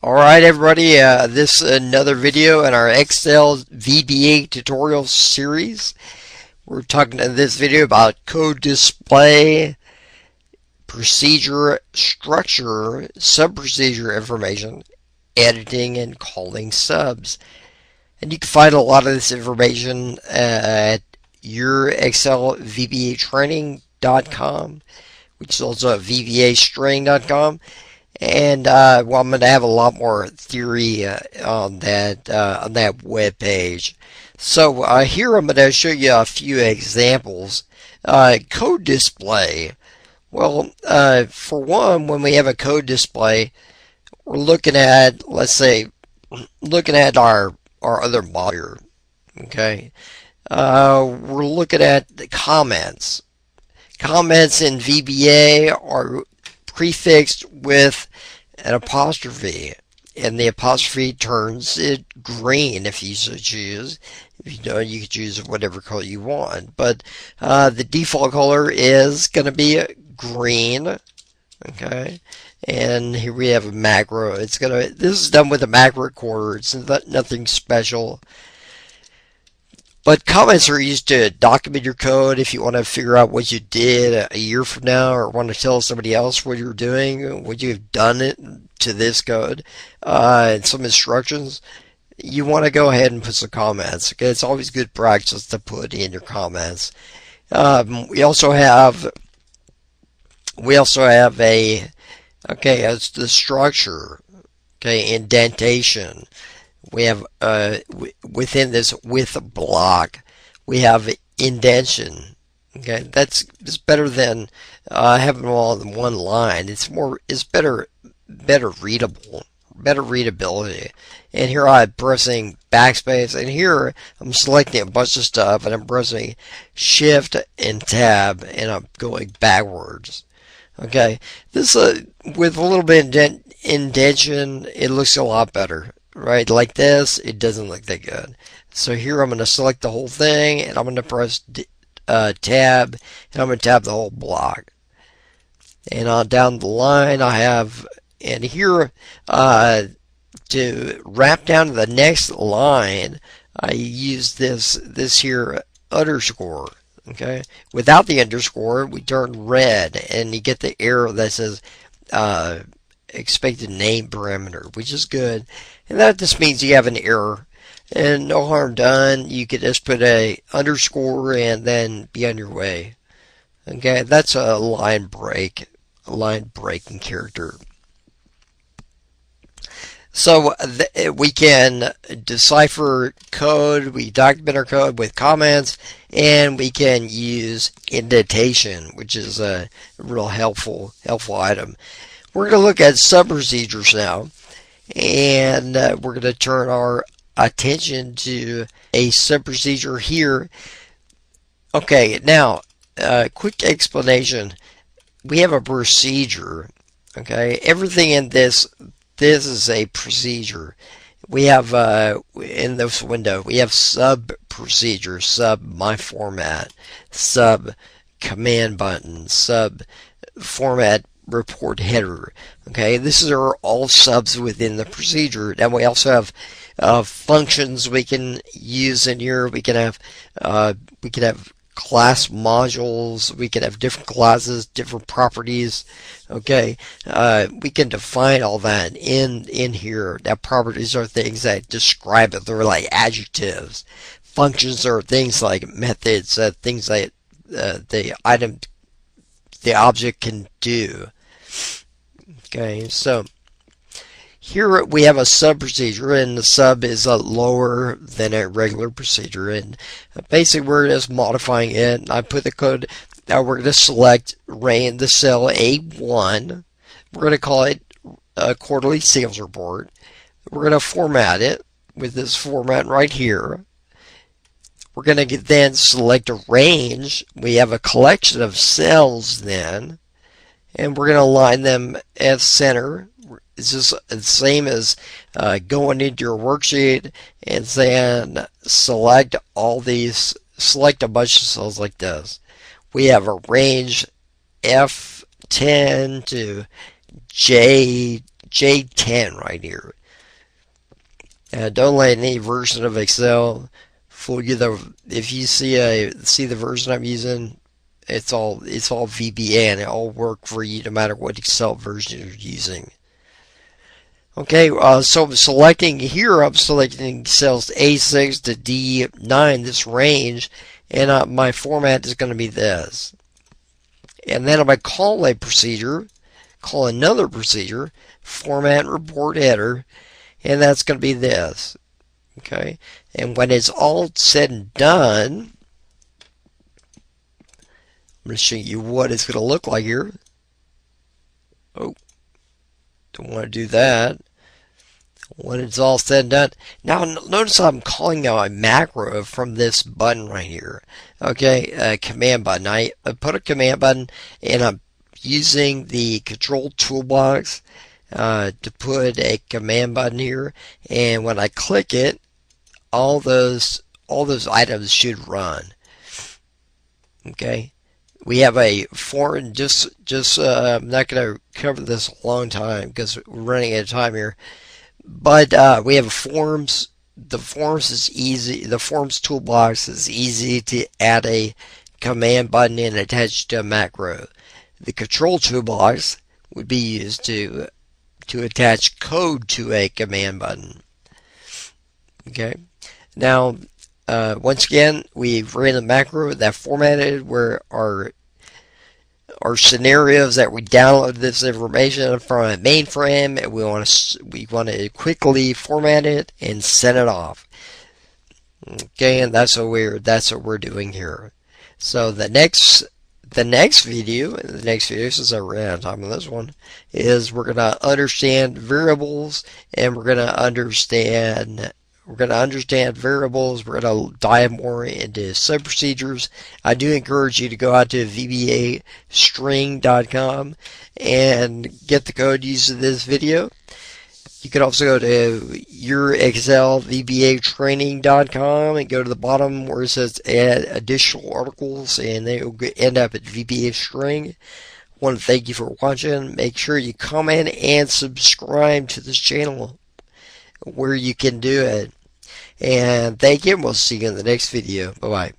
Alright everybody, this is another video in our Excel VBA tutorial series. We're talking in this video about code display, procedure structure, sub-procedure information, editing, and calling subs. And you can find a lot of this information at yourexcelvbatraining.com, which is also at vbastraining.com. And well, I'm going to have a lot more theory on that web page. So here I'm going to show you a few examples. Code display. Well, for one, when we have a code display, we're looking at, let's say, our other module. Okay, we're looking at the comments. Comments in VBA are prefixed with an apostrophe, and the apostrophe turns it green if you so choose. If you don't, you can choose whatever color you want, but the default color is going to be green. Okay, and here we have a macro. This is done with a macro recorder. It's nothing special. But comments are used to document your code if you want to figure out what you did a year from now, or want to tell somebody else what you're doing, what you've done it to this code, and some instructions. You want to go ahead and put some comments. Okay, it's always good practice to put in your comments. We also have it's the structure. Okay, indentation. We have within this with block, we have indentation. Okay, that's better than having them all in one line. It's better readable, better readability. And here I'm pressing backspace, and here I'm selecting a bunch of stuff, and I'm pressing Shift and Tab, and I'm going backwards. Okay, this with a little bit of indentation, it looks a lot better. Right, like this, it doesn't look that good. So here I'm going to select the whole thing, and I'm going to press Tab, and I'm going to tab the whole block. And on down the line, I have, and here to wrap down to the next line, I use this here underscore. Okay, without the underscore, we turn red, and you get the error that says expected name parameter, which is good. And that just means you have an error, and no harm done. You could just put a underscore and then be on your way. Okay, that's a line breaking character. So we can decipher code, we document our code with comments, and we can use indentation, which is a real helpful item. We're going to look at sub-procedures now. And we're going to turn our attention to a sub-procedure here. Okay, now, quick explanation. We have a procedure. Okay, everything in this is a procedure. We have, in this window, we have sub-procedure, sub my format, sub command button, sub format report header. Okay, these are all subs within the procedure. And we also have functions we can use in here. We can have class modules. We can have different classes, different properties. Okay, we can define all that in here. Now, properties are things that describe it. They're like adjectives. Functions are things like methods, things that the object can do. Okay, so here we have a sub procedure, and the sub is lower than a regular procedure, and basically we're just modifying it. I put the code. Now we're going to select the cell A1. We're going to call it a quarterly sales report. We're going to format it with this format right here. We're going to then select a range. We have a collection of cells then, and we're going to align them at center. It's just the same as going into your worksheet and then select all these, select a bunch of cells like this. We have a range F10 to J10 right here. Don't let any version of Excel fool you. If you see the version I'm using, it's all VBA, and it all work for you no matter what Excel version you're using. Okay, so I'm selecting here. I'm selecting cells A6 to D9, this range, and my format is going to be this. And then I'm going to call another procedure, format report header, and that's going to be this. Okay, and when it's all said and done, I'm going to show you what it's going to look like here. Oh, don't want to do that. When it's all said and done. Now, notice I'm calling out a macro from this button right here. Okay, command button. I put a command button, and I'm using the control toolbox to put a command button here. And when I click it, all those items should run. Okay. We have a form. I'm not going to cover this a long time because we're running out of time here. But we have forms. The forms is easy. The forms toolbox is easy to add a command button and attach to a macro. The control toolbox would be used to attach code to a command button. Okay. Now, once again, we've ran the macro that formatted where our scenarios that we download this information from a mainframe, and we want to quickly format it and send it off. Okay, and that's what we're doing here. So the next video, since I ran out of time on this one, is we're going to understand variables, and we're going to understand variables. We're going to dive more into sub-procedures. I do encourage you to go out to VBAstring.com and get the code used in this video. You can also go to your Excel VBAtraining.com and go to the bottom where it says add additional articles, and they will end up at VBA String. I want to thank you for watching. Make sure you comment and subscribe to this channel where you can do it. And thank you, and we'll see you in the next video. Bye-bye.